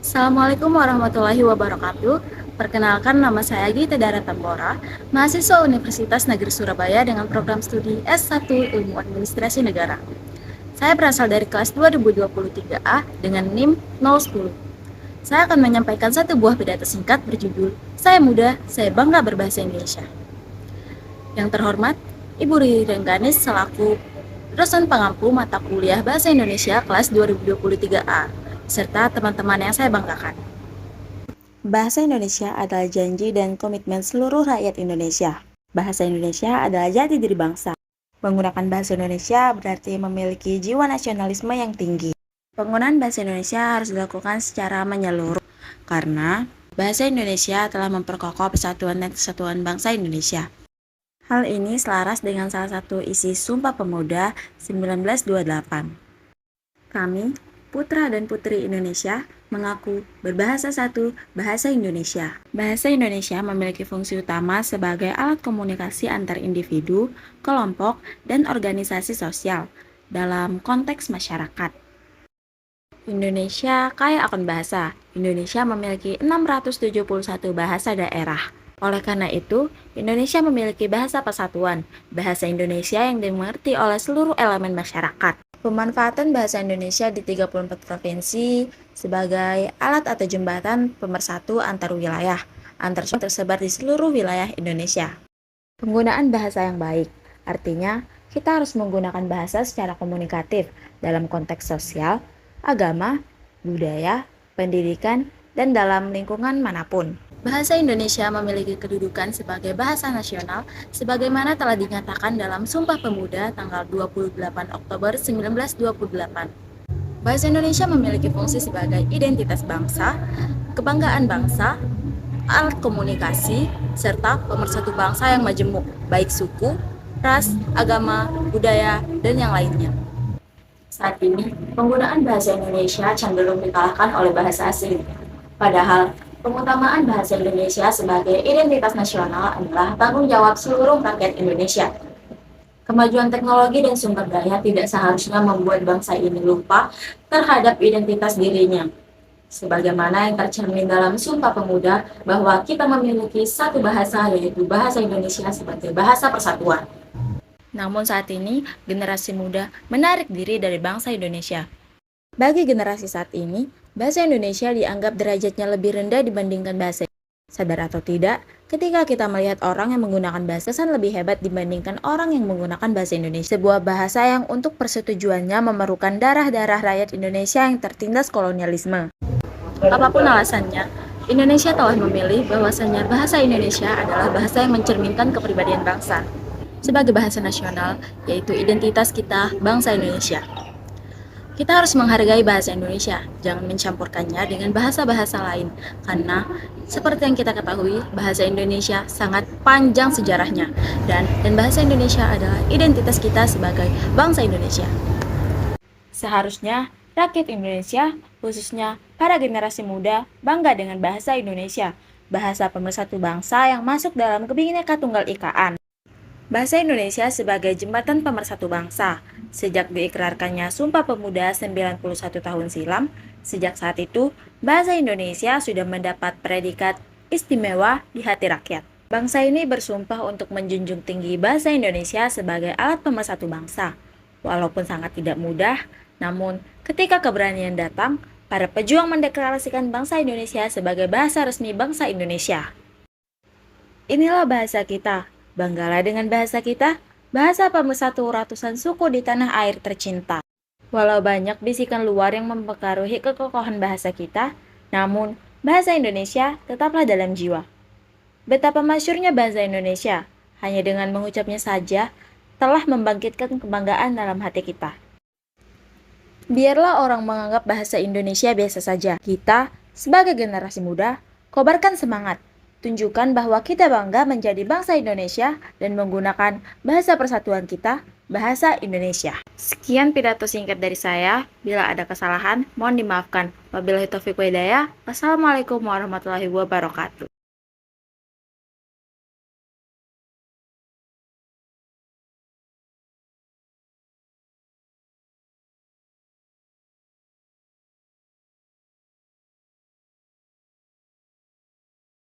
Assalamualaikum warahmatullahi wabarakatuh. Perkenalkan, nama saya Gita Dara Tambora, mahasiswa Universitas Negeri Surabaya dengan program studi S1 Ilmu Administrasi Negara. Saya berasal dari kelas 2023A dengan NIM 010. Saya akan menyampaikan satu buah pidato singkat berjudul Saya Muda, Saya Bangga Berbahasa Indonesia. Yang terhormat, Ibu Riri Rengganis selaku dosen pengampu mata kuliah Bahasa Indonesia kelas 2023A, serta teman-teman yang saya banggakan. Bahasa Indonesia adalah janji dan komitmen seluruh rakyat Indonesia. Bahasa Indonesia adalah jati diri bangsa. Menggunakan bahasa Indonesia berarti memiliki jiwa nasionalisme yang tinggi. Penggunaan bahasa Indonesia harus dilakukan secara menyeluruh, karena bahasa Indonesia telah memperkokoh persatuan dan kesatuan bangsa Indonesia. Hal ini selaras dengan salah satu isi Sumpah Pemuda 1928. Kami, putra dan putri Indonesia, mengaku berbahasa satu, bahasa Indonesia. Bahasa Indonesia memiliki fungsi utama sebagai alat komunikasi antar individu, kelompok, dan organisasi sosial dalam konteks masyarakat. Indonesia kaya akan bahasa. Indonesia memiliki 671 bahasa daerah. Oleh karena itu, Indonesia memiliki bahasa persatuan, bahasa Indonesia yang dimengerti oleh seluruh elemen masyarakat. Pemanfaatan bahasa Indonesia di 34 provinsi sebagai alat atau jembatan pemersatu antar wilayah, tersebar di seluruh wilayah Indonesia. Penggunaan bahasa yang baik, artinya kita harus menggunakan bahasa secara komunikatif dalam konteks sosial, agama, budaya, pendidikan, dan dalam lingkungan manapun. Bahasa Indonesia memiliki kedudukan sebagai bahasa nasional sebagaimana telah dinyatakan dalam Sumpah Pemuda tanggal 28 Oktober 1928. Bahasa Indonesia memiliki fungsi sebagai identitas bangsa, kebanggaan bangsa, alat komunikasi, serta pemersatu bangsa yang majemuk, baik suku, ras, agama, budaya, dan yang lainnya. Saat ini, penggunaan bahasa Indonesia cenderung dikalahkan oleh bahasa asing. Padahal, pengutamaan bahasa Indonesia sebagai identitas nasional adalah tanggung jawab seluruh rakyat Indonesia. Kemajuan teknologi dan sumber daya tidak seharusnya membuat bangsa ini lupa terhadap identitas dirinya. Sebagaimana yang tercermin dalam Sumpah Pemuda bahwa kita memiliki satu bahasa, yaitu bahasa Indonesia sebagai bahasa persatuan. Namun saat ini, generasi muda menarik diri dari bangsa Indonesia. Bagi generasi saat ini, bahasa Indonesia dianggap derajatnya lebih rendah dibandingkan bahasa Inggris. Sadar atau tidak, ketika kita melihat orang yang menggunakan bahasa kesan lebih hebat dibandingkan orang yang menggunakan bahasa Indonesia, sebuah bahasa yang untuk persetujuannya memerlukan darah-darah rakyat Indonesia yang tertindas kolonialisme. Apapun alasannya, Indonesia telah memilih bahwasanya bahasa Indonesia adalah bahasa yang mencerminkan kepribadian bangsa. Sebagai bahasa nasional, yaitu identitas kita, bangsa Indonesia. Kita harus menghargai bahasa Indonesia, jangan mencampurkannya dengan bahasa-bahasa lain, karena seperti yang kita ketahui, bahasa Indonesia sangat panjang sejarahnya, dan bahasa Indonesia adalah identitas kita sebagai bangsa Indonesia. Seharusnya, rakyat Indonesia, khususnya para generasi muda, bangga dengan bahasa Indonesia, bahasa pemersatu bangsa yang masuk dalam Bhinneka Tunggal Ikaan. Bahasa Indonesia sebagai jembatan pemersatu bangsa. Sejak diikrarkannya Sumpah Pemuda 91 tahun silam, sejak saat itu, bahasa Indonesia sudah mendapat predikat istimewa di hati rakyat. Bangsa ini bersumpah untuk menjunjung tinggi bahasa Indonesia sebagai alat pemersatu bangsa. Walaupun sangat tidak mudah, namun ketika keberanian datang, para pejuang mendeklarasikan bangsa Indonesia sebagai bahasa resmi bangsa Indonesia. Inilah bahasa kita. Banggalah dengan bahasa kita, bahasa pemersatu ratusan suku di tanah air tercinta. Walau banyak bisikan luar yang mempengaruhi kekokohan bahasa kita, namun bahasa Indonesia tetaplah dalam jiwa. Betapa masyhurnya bahasa Indonesia, hanya dengan mengucapnya saja telah membangkitkan kebanggaan dalam hati kita. Biarlah orang menganggap bahasa Indonesia biasa saja. Kita, sebagai generasi muda, kobarkan semangat. Tunjukkan bahwa kita bangga menjadi bangsa Indonesia dan menggunakan bahasa persatuan kita, bahasa Indonesia. Sekian pidato singkat dari saya. Bila ada kesalahan, mohon dimaafkan. Wabillahi taufiq wa hidayah. Wassalamualaikum warahmatullahi wabarakatuh.